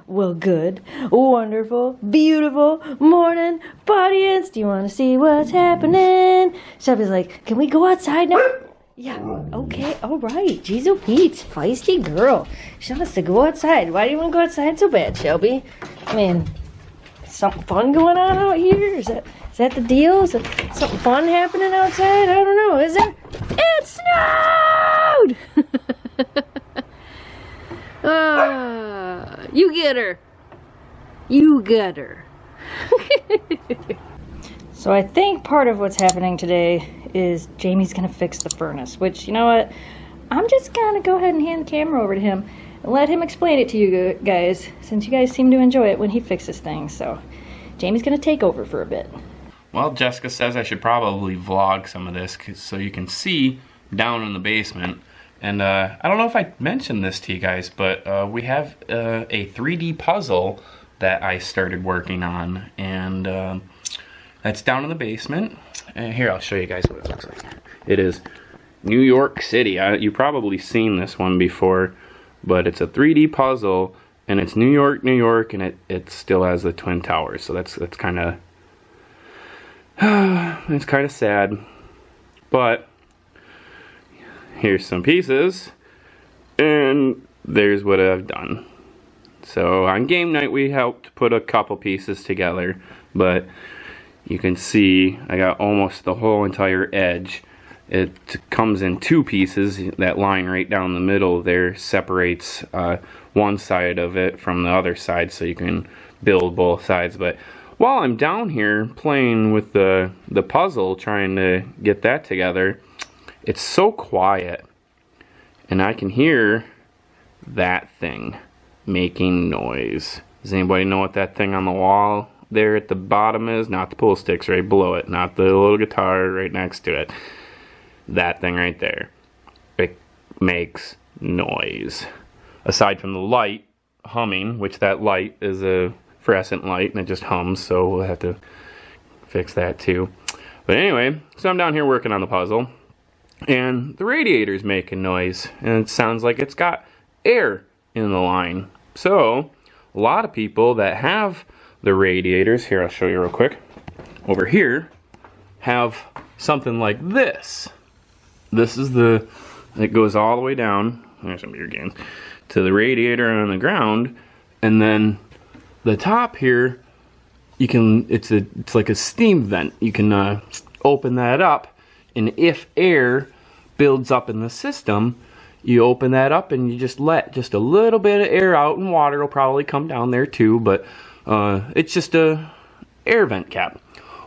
Well, good, wonderful, beautiful morning, audience. Do you want to see what's happening? Shelby's like, can we go outside now? Yeah, okay, all right. Jeez, oh Pete's feisty girl. She wants to go outside. Why do you want to go outside so bad, Shelby? I mean, something fun going on out here? Is that the deal? Is something fun happening outside? I don't know. Is it? It snowed! You get her. You get her. So I think part of what's happening today is Jamie's gonna fix the furnace, which, you know what? I'm just gonna go ahead and hand the camera over to him and let him explain it to you guys, since you guys seem to enjoy it when he fixes things. So Jamie's gonna take over for a bit. Well, Jessica says I should probably vlog some of this so you can see down in the basement. And I don't know if I mentioned this to you guys, but we have a 3D puzzle that I started working on, and that's down in the basement. And here, I'll show you guys what it looks like. It is New York City. You've probably seen this one before, but it's a 3D puzzle, and it's New York, New York, and it still has the Twin Towers. So that's kind of it's kind of sad, but here's some pieces, and there's what I've done. So on game night we helped put a couple pieces together, but you can see I got almost the whole entire edge. It comes in two pieces. That line right down the middle there separates one side of it from the other side, so you can build both sides. But while I'm down here playing with the puzzle, trying to get that together, it's so quiet, and I can hear that thing making noise. Does anybody know what that thing on the wall there at the bottom is? Not the pool sticks right below it, not the little guitar right next to it. That thing right there. It makes noise. Aside from the light humming, which that light is a fluorescent light and it just hums, so we'll have to fix that too. But anyway, so I'm down here working on the puzzle, and the radiator's making noise, and it sounds like it's got air in the line. So a lot of people that have the radiators, here I'll show you real quick, over here, have something like this. This is it goes all the way down, there's some beer cans, to the radiator on the ground, and then the top here, you can, it's like a steam vent. You can open that up, and if air builds up in the system, you open that up and you just let just a little bit of air out, and water will probably come down there too, but it's just a air vent cap.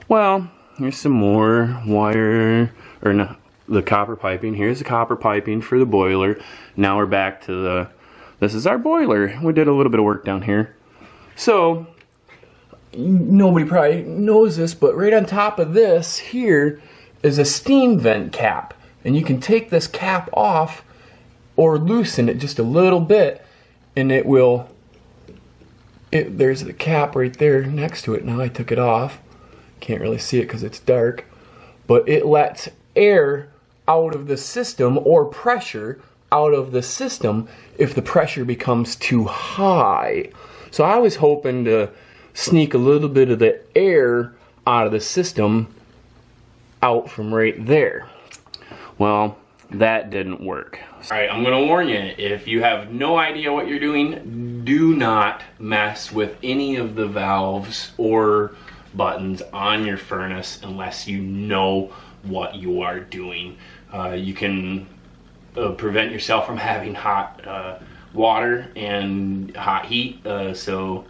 Well, here's some more wire, or no, the copper piping. Here's the copper piping for the boiler. Now we're back to this is our boiler. We did a little bit of work down here. So nobody probably knows this, but right on top of this here is a steam vent cap, and you can take this cap off or loosen it just a little bit, and it will, there's the cap right there next to it. Now I took it off, can't really see it because it's dark, but it lets air out of the system, or pressure out of the system, if the pressure becomes too high. So I was hoping to sneak a little bit of the air out of the system out from right there. Well, that didn't work. Alright, I'm gonna warn you, if you have no idea what you're doing, do not mess with any of the valves or buttons on your furnace unless you know what you are doing. You can prevent yourself from having hot water and hot heat, so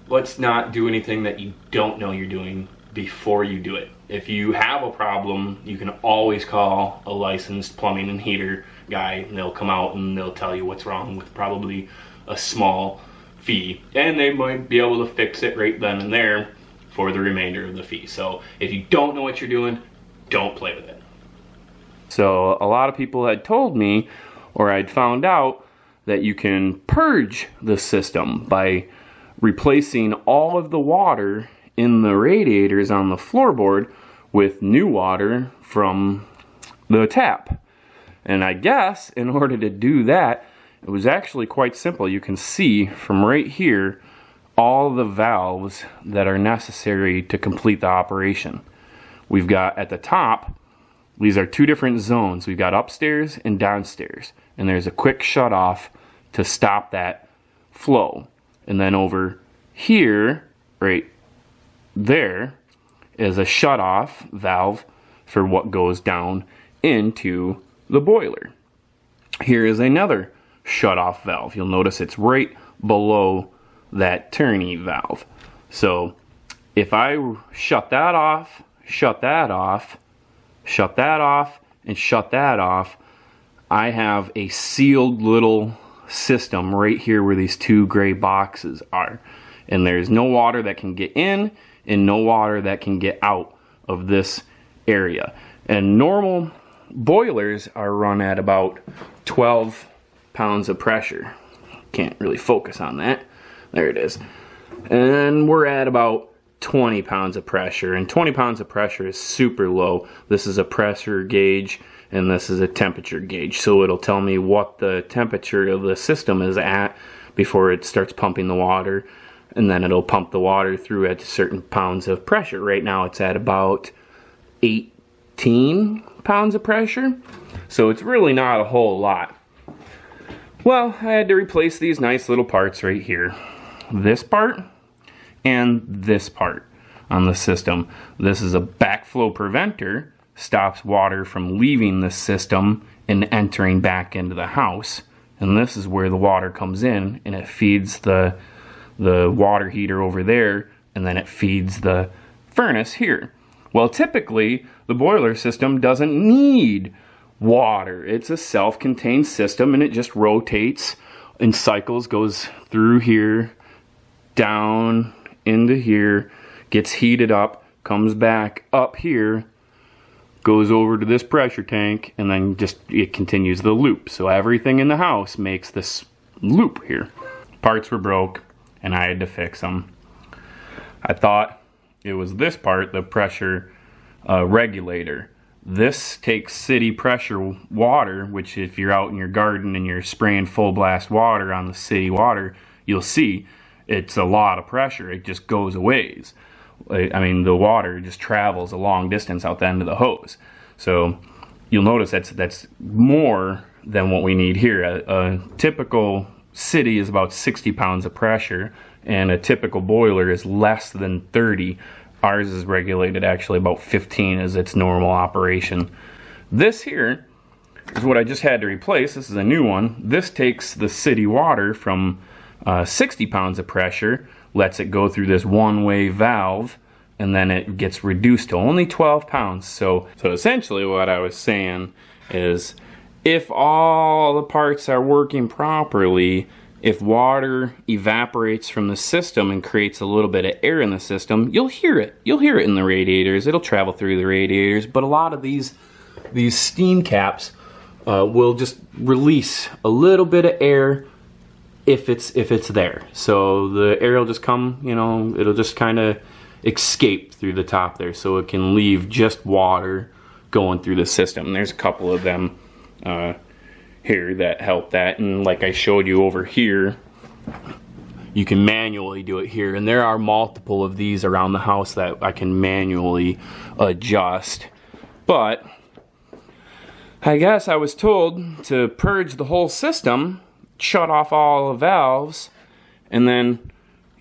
let's not do anything that you don't know you're doing before you do it. If you have a problem, you can always call a licensed plumbing and heater guy, and they'll come out and they'll tell you what's wrong with probably a small fee, and they might be able to fix it right then and there for the remainder of the fee. So if you don't know what you're doing, don't play with it. So a lot of people had told me, or I'd found out, that you can purge the system by replacing all of the water in the radiators on the floorboard with new water from the tap. And I guess in order to do that, it was actually quite simple. You can see from right here all the valves that are necessary to complete the operation. We've got at the top, these are two different zones. We've got upstairs and downstairs, and there's a quick shut off to stop that flow. And then over here, right there, is a shut off valve for what goes down into the boiler. Here is another shut off valve. You'll notice it's right below that turny valve. So if I shut that off, shut that off, shut that off, and shut that off, I have a sealed little system right here where these two gray boxes are. And there's no water that can get in and no water that can get out of this area. And normal boilers are run at about 12 pounds of pressure. Can't really focus on that. There it is. And we're at about 20 pounds of pressure, and 20 pounds of pressure is super low. This is a pressure gauge and this is a temperature gauge, so it'll tell me what the temperature of the system is at before it starts pumping the water, and then it'll pump the water through at certain pounds of pressure. Right now it's at about 18 pounds of pressure, so it's really not a whole lot. Well, I had to replace these nice little parts right here. This part and this part on the system. This is a backflow preventer, stops water from leaving the system and entering back into the house. And this is where the water comes in and it feeds the water heater over there, and then it feeds the furnace here. Well, typically the boiler system doesn't need water. It's a self-contained system and it just rotates in cycles, goes through here, down into here, gets heated up, comes back up here, goes over to this pressure tank, and then just it continues the loop. So everything in the house makes this loop here. Parts were broke and I had to fix them. I thought it was this part, the pressure regulator. This takes city pressure water, which if you're out in your garden and you're spraying full blast water on the city water, you'll see it's a lot of pressure. It just goes a ways. I mean, the water just travels a long distance out the end of the hose. So you'll notice that's more than what we need here. A typical city is about 60 pounds of pressure, and a typical boiler is less than 30. Ours is regulated actually about 15 as its normal operation. This here is what I just had to replace. This is a new one. This takes the city water from 60 pounds of pressure, lets it go through this one-way valve, and then it gets reduced to only 12 pounds. So essentially what I was saying is, if all the parts are working properly, if water evaporates from the system and creates a little bit of air in the system, you'll hear it. You'll hear it in the radiators. It'll travel through the radiators, but a lot of these steam caps will just release a little bit of air if it's there. So the air will just come, you know, it'll just kind of escape through the top there, so it can leave just water going through the system. There's a couple of them here that help that, and like I showed you over here, you can manually do it here, and there are multiple of these around the house that I can manually adjust. But I guess I was told to purge the whole system, shut off all the valves, and then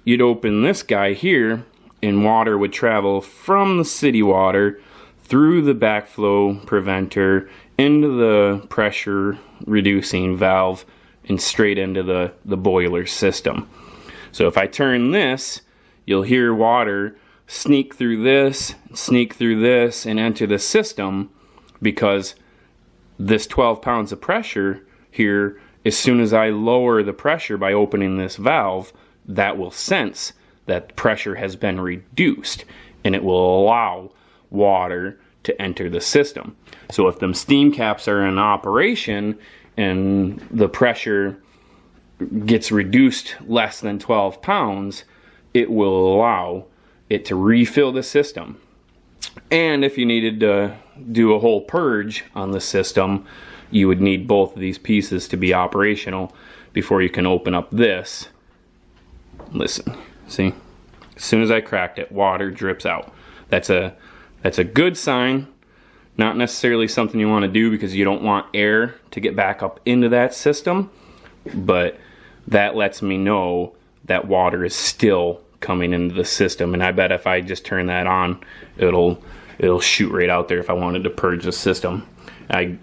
you'd open this guy here and water would travel from the city water through the backflow preventer into the pressure reducing valve and straight into the boiler system. So if I turn this, you'll hear water sneak through this, and enter the system, because this 12 pounds of pressure here, as soon as I lower the pressure by opening this valve, that will sense that pressure has been reduced, and it will allow water to enter the system. So if them steam caps are in operation and the pressure gets reduced less than 12 pounds, it will allow it to refill the system. And if you needed to do a whole purge on the system, you would need both of these pieces to be operational. before you can open up this. Listen, see? As soon as I cracked it, water drips out. That's a good sign. Not necessarily something you want to do because you don't want air to get back up into that system, but that lets me know that water is still coming into the system. And I bet if I just turn that on, it'll shoot right out there if I wanted to purge the system. I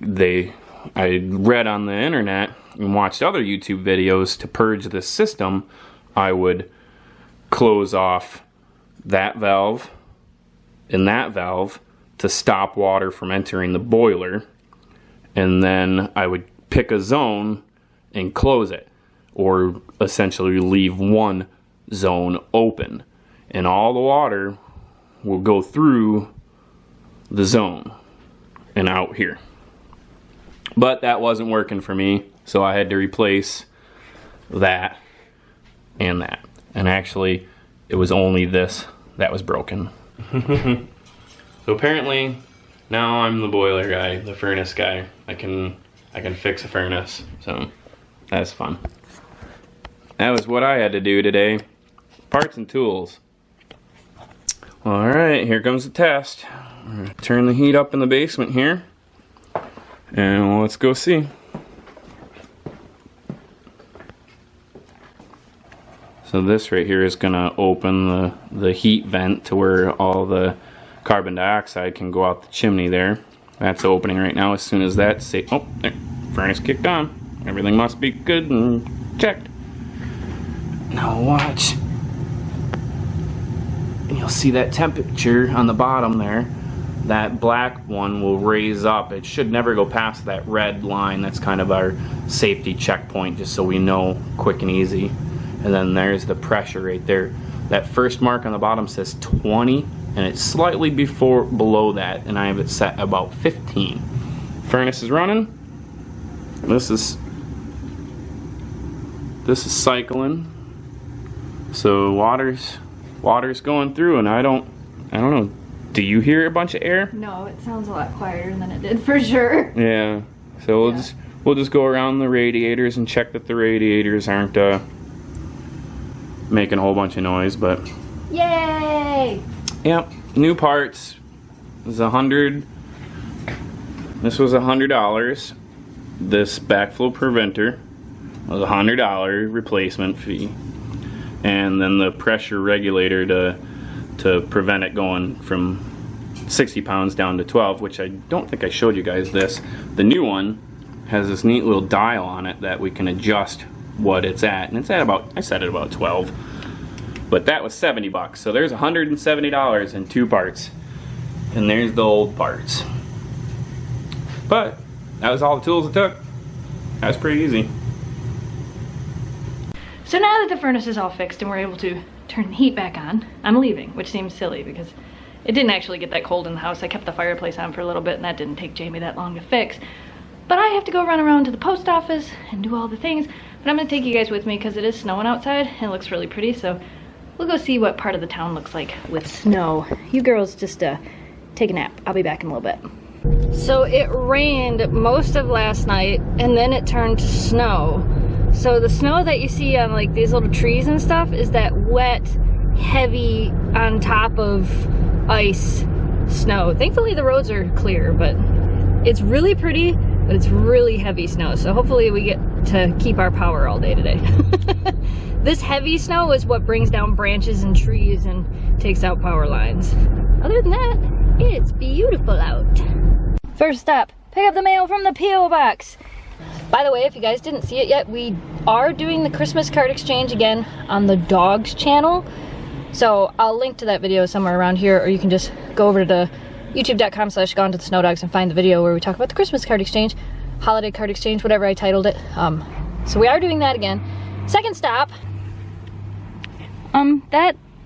read on the internet and watched other YouTube videos to purge this system. I would close off that valve and that valve to stop water from entering the boiler, and then I would pick a zone and close it, or essentially leave one zone open, and all the water will go through the zone and out here. But that wasn't working for me, so I had to replace that and that. And actually, it was only this that was broken. So apparently, now I'm the boiler guy, the furnace guy. I can fix a furnace, so that's fun. That was what I had to do today. Parts and tools. Alright, here comes the test. Turn the heat up in the basement here, and let's go see. So this right here is gonna open the heat vent to where all the carbon dioxide can go out the chimney there. That's opening right now. As soon as that's safe, oh, there, furnace kicked on. Everything must be good and checked. Now watch. And you'll see that temperature on the bottom there. That black one will raise up. It should never go past that red line. That's kind of our safety checkpoint, just so we know quick and easy. And then there's the pressure right there. That first mark on the bottom says 20, and it's slightly below that, and I have it set about 15. Furnace is running. This is cycling. So water's going through, and I don't know. Do you hear a bunch of air? No, it sounds a lot quieter than it did for sure. Yeah. So we'll just go around the radiators and check that the radiators aren't making a whole bunch of noise, but yay! Yep, new parts. This was $100. This backflow preventer was $100 replacement fee, and then the pressure regulator to prevent it going from 60 pounds down to 12, which I don't think I showed you guys this. The new one has this neat little dial on it that we can adjust what it's at, and it's at about, I set it about 12, but that was 70 bucks. So there's $170 in two parts, and there's the old parts. But that was all the tools it took. That was pretty easy. So now that the furnace is all fixed and we're able to turn the heat back on, I'm leaving, which seems silly because it didn't actually get that cold in the house. I kept the fireplace on for a little bit, and that didn't take Jamie that long to fix. But I have to go run around to the post office and do all the things. But I'm gonna take you guys with me because it is snowing outside and it looks really pretty. So we'll go see what part of the town looks like with snow. You girls just take a nap. I'll be back in a little bit. So it rained most of last night, and then it turned to snow. So the snow that you see on like these little trees and stuff is that wet, heavy, on top of ice snow. Thankfully the roads are clear, but it's really pretty, but it's really heavy snow. So hopefully we get to keep our power all day today. This heavy snow is what brings down branches and trees and takes out power lines. Other than that, it's beautiful out. First stop, pick up the mail from the P.O. box. By the way, if you guys didn't see it yet, we are doing the Christmas card exchange again on the dogs channel. So I'll link to that video somewhere around here, or you can just go over to youtube.com/gone to the snowdogs and find the video where we talk about the Christmas card exchange, holiday card exchange, whatever I titled it. So we are doing that again. Second stop.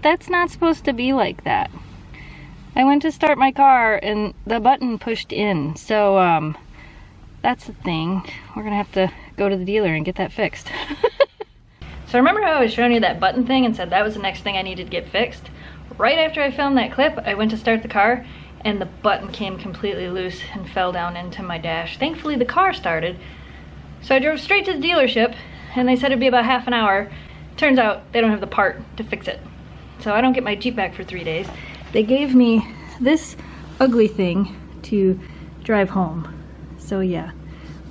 That's not supposed to be like that. I went to start my car and the button pushed in. So that's the thing. We're gonna have to go to the dealer and get that fixed. So remember how I was showing you that button thing and said that was the next thing I needed to get fixed? Right after I filmed that clip, I went to start the car and the button came completely loose and fell down into my dash. Thankfully the car started. So I drove straight to the dealership and they said it'd be about half an hour. Turns out they don't have the part to fix it. So I don't get my Jeep back for 3 days. They gave me this ugly thing to drive home. So yeah,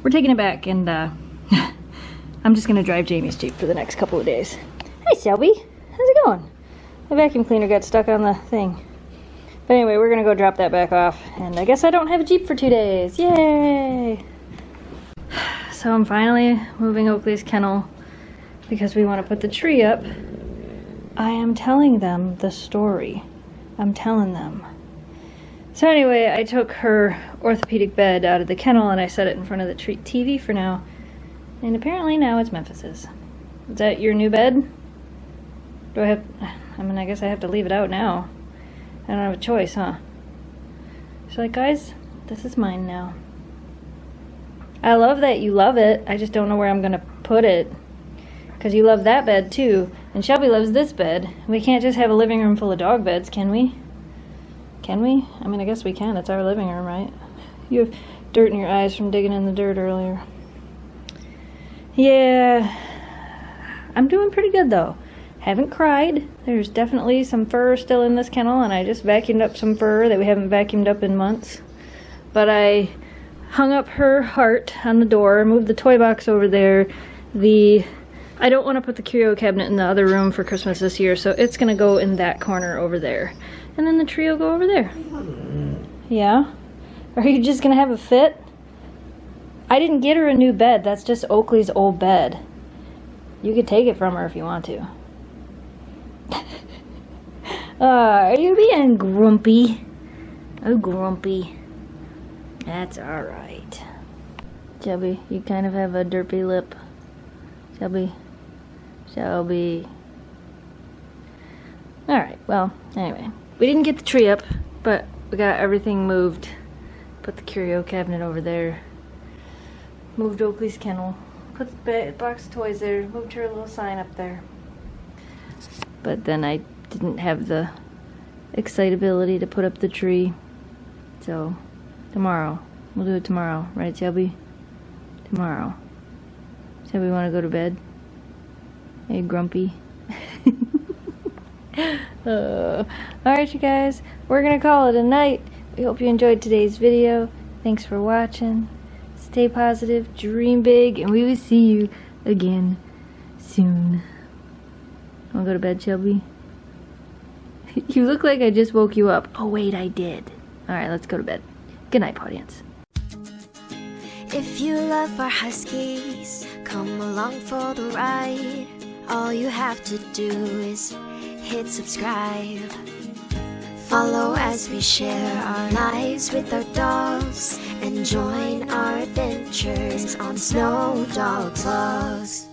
we're taking it back, and I'm just gonna drive Jamie's Jeep for the next couple of days. Hi Shelby, how's it going? The vacuum cleaner got stuck on the thing. But anyway, we're gonna go drop that back off, and I guess I don't have a Jeep for 2 days. Yay! So I'm finally moving Oakley's kennel because we want to put the tree up. I am telling them the story. I'm telling them. So anyway, I took her orthopedic bed out of the kennel and I set it in front of the TV for now. And apparently now it's Memphis's. Is that your new bed? Do I have... I mean, I guess I have to leave it out now. I don't have a choice, huh? She's like, guys, this is mine now. I love that you love it. I just don't know where I'm gonna put it. Because you love that bed too. And Shelby loves this bed. We can't just have a living room full of dog beds, can we? Can we? I mean, I guess we can. It's our living room, right? You have dirt in your eyes from digging in the dirt earlier. Yeah. I'm doing pretty good though. Haven't cried. There's definitely some fur still in this kennel, and I just vacuumed up some fur that we haven't vacuumed up in months. But I hung up her heart on the door, moved the toy box over there. I don't want to put the curio cabinet in the other room for Christmas this year, so it's gonna go in that corner over there. And then the tree will go over there. Yeah? Are you just gonna have a fit? I didn't get her a new bed. That's just Oakley's old bed. You could take it from her if you want to. Are you being grumpy? Oh, grumpy. That's alright. Shelby, you kind of have a derpy lip. Shelby. Shelby. Alright, well, anyway. We didn't get the tree up, but we got everything moved. Put the curio cabinet over there. Moved Oakley's kennel. Put the box of toys there. Moved her little sign up there. But then I didn't have the excitability to put up the tree. So, tomorrow. We'll do it tomorrow. Right, Shelby? Tomorrow. Shelby, want to go to bed? Are you grumpy? Alright, you guys. We're going to call it a night. We hope you enjoyed today's video. Thanks for watching. Stay positive, dream big, and we will see you again soon. Want to go to bed, Shelby? You look like I just woke you up. Oh, wait, I did. Alright, let's go to bed. Good night, audience. If you love our Huskies, come along for the ride. All you have to do is hit subscribe. Follow as we share our lives with our dogs, and join our adventures on SnowDogsVlogs.